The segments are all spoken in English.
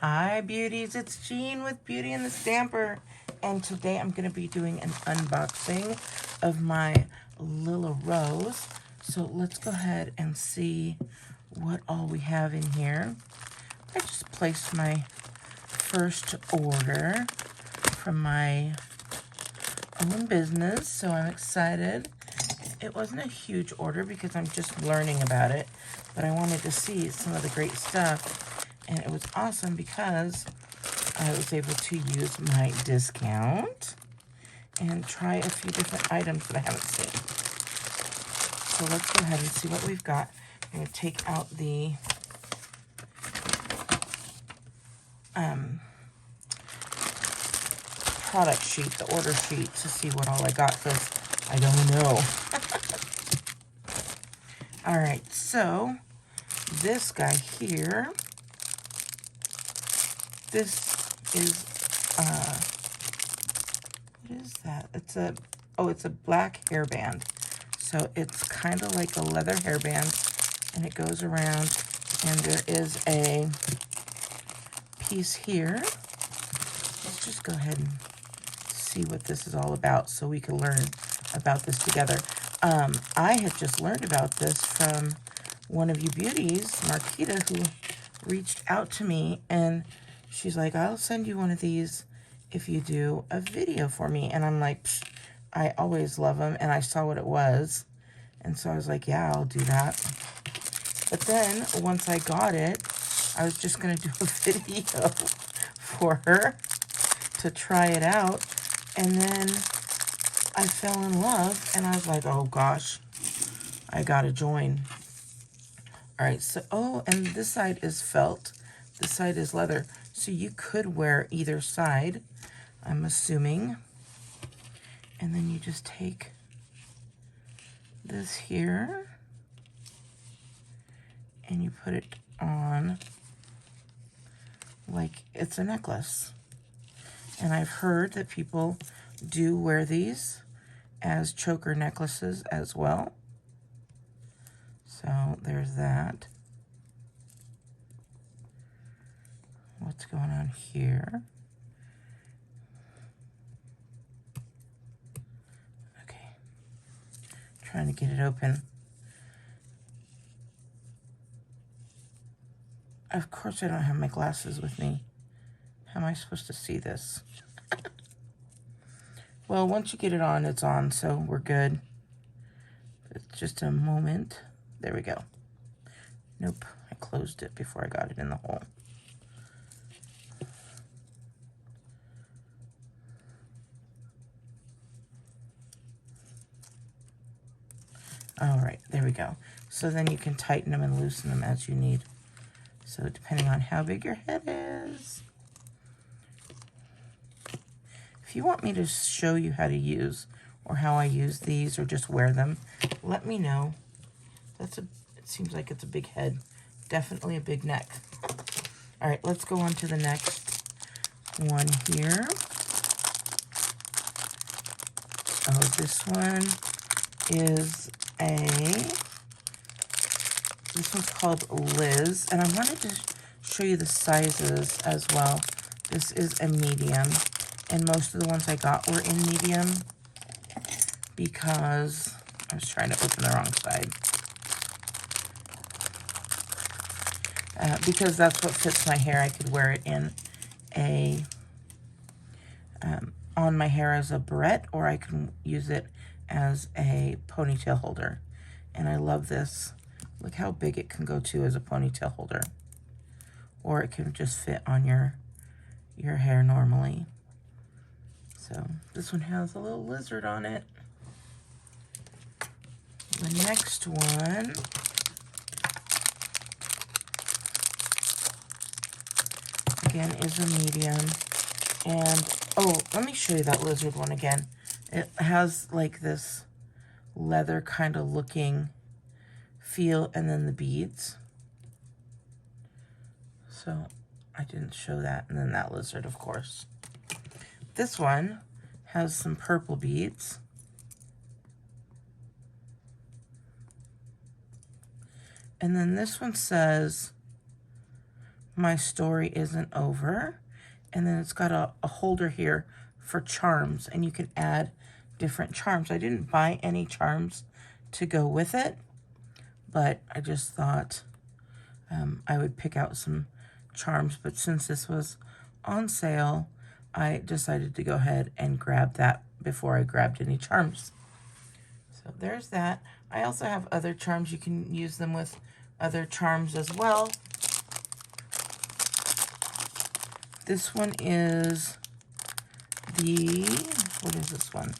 Hi beauties, it's Jean with Beauty and the Stamper, and today I'm going to be doing an unboxing of my Lilla Rose. So let's go ahead and see what all we have in here. I just placed my first order from my own business, so I'm excited. It wasn't a huge order because I'm just learning about it, but I wanted to see some of the great stuff. And it was awesome because I was able to use my discount and try a few different items that I haven't seen. So let's go ahead and see what we've got. I'm going to take out the product sheet, the order sheet, to see what all I got because I don't know. All right, so this guy here, this is, what is that? It's a black hairband. So it's kind of like a leather hairband, and it goes around, and there is a piece here. Let's just go ahead and see what this is all about so we can learn about this together. I had just learned about this from one of you beauties, Marquita, who reached out to me, and she's like, I'll send you one of these if you do a video for me. And I'm like, psh, I always love them. And I saw what it was. And so I was like, yeah, I'll do that. But then once I got it, I was just going to do a video for her to try it out. And then I fell in love and I was like, oh gosh, I got to join. All right. So, oh, and this side is felt. This side is leather. So you could wear either side, I'm assuming. And then you just take this here and you put it on like it's a necklace. And I've heard that people do wear these as choker necklaces as well. So there's that. What's going on here? Okay. Trying to get it open. Of course I don't have my glasses with me. How am I supposed to see this? Well, once you get it on, it's on, so we're good. It's just a moment. There we go. Nope, I closed it before I got it in the hole. All right, there we go. So then you can tighten them and loosen them as you need. So depending on how big your head is. If you want me to show you how to use or how I use these or just wear them, let me know. It seems like it's a big head. Definitely a big neck. All right, let's go on to the next one here. Oh, this one is this one's called Liz, and I wanted to show you the sizes as well. This is a medium, and most of the ones I got were in medium because I was trying to open the wrong side. Because that's what fits my hair. I could wear it in a, on my hair as a barrette, or I can use it as a ponytail holder. And I love this. Look how big it can go to as a ponytail holder. Or it can just fit on your hair normally. So this one has a little lizard on it. The next one again is a medium. And oh, let me show you that lizard one again. It has like this leather kind of looking feel, and then the beads. So I didn't show that. And then that lizard, of course. This one has some purple beads. And then this one says my story isn't over. And then it's got a holder here for charms, and you can add different charms. I didn't buy any charms to go with it, but I just thought I would pick out some charms. But since this was on sale, I decided to go ahead and grab that before I grabbed any charms. So there's that. I also have other charms. You can use them with other charms as well. This one is what is this one?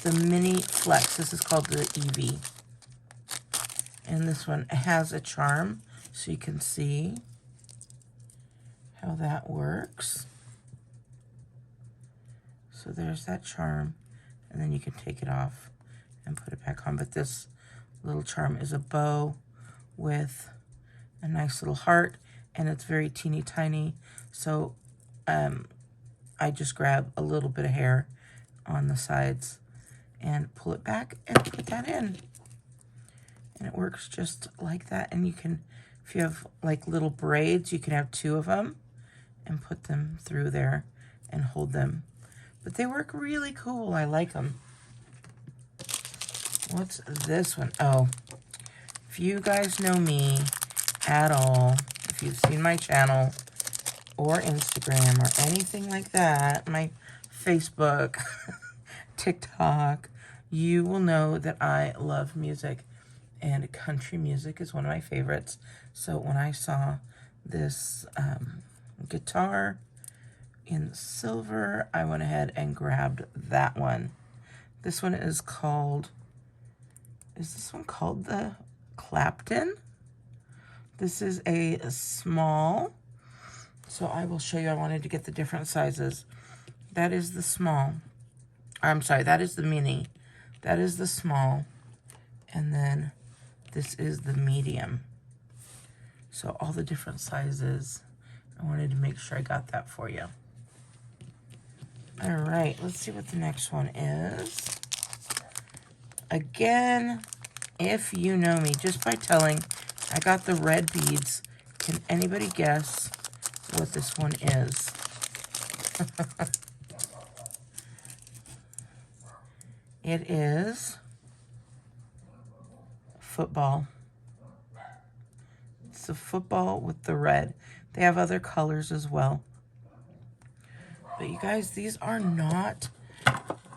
The Mini Flex. This is called the EV. And this one has a charm, so you can see how that works. So there's that charm, and then you can take it off and put it back on. But this little charm is a bow with a nice little heart, and it's very teeny tiny. So I just grab a little bit of hair on the sides and pull it back and put that in. And it works just like that. And you can, if you have like little braids, you can have 2 of them and put them through there and hold them. But they work really cool. I like them. What's this one? Oh, if you guys know me at all, if you've seen my channel or Instagram or anything like that, my Facebook, TikTok, you will know that I love music, and country music is one of my favorites. So when I saw this guitar in silver, I went ahead and grabbed that one. This one is called, is this one called the Clapton? This is a small, so I will show you. I wanted to get the different sizes. That is the small. I'm sorry, that is the mini. That is the small. And then this is the medium. So all the different sizes. I wanted to make sure I got that for you. All right, let's see what the next one is. Again, if you know me, just by telling, I got the red beads. Can anybody guess what this one is? It is football. It's a football with the red. They have other colors as well. But you guys, these are not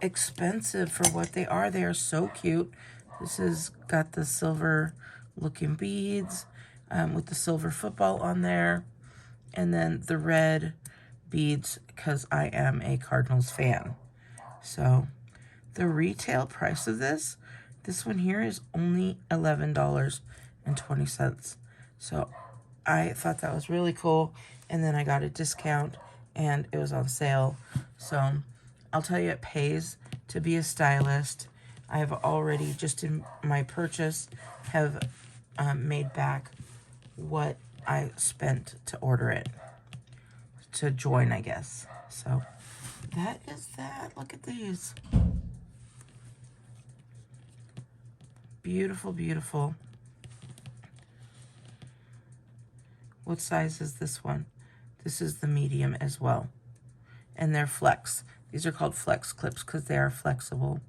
expensive for what they are. They are so cute. This has got the silver looking beads with the silver football on there. And then the red beads because I am a Cardinals fan. So the retail price of this one here is only $11.20. So I thought that was really cool. And then I got a discount and it was on sale. So I'll tell you, it pays to be a stylist. I have already, just in my purchase, have made back what I spent to order it, to join, I guess. So that is that. Look at these. Beautiful, beautiful. What size is this one? This is the medium as well. And they're flex. These are called flex clips because they are flexible.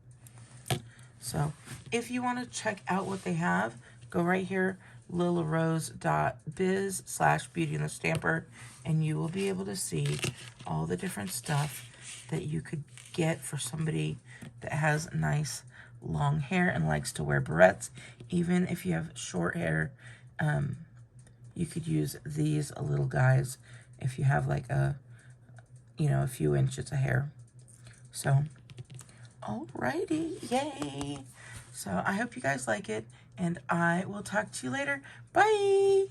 So if you want to check out what they have, go right here, lillarose.biz/beauty and the stamper, and you will be able to see all the different stuff that you could get for somebody that has nice long hair and likes to wear barrettes. Even if you have short hair, you could use these little guys if you have like a few inches of hair. So alrighty, yay. So I hope you guys like it, and I will talk to you later. Bye.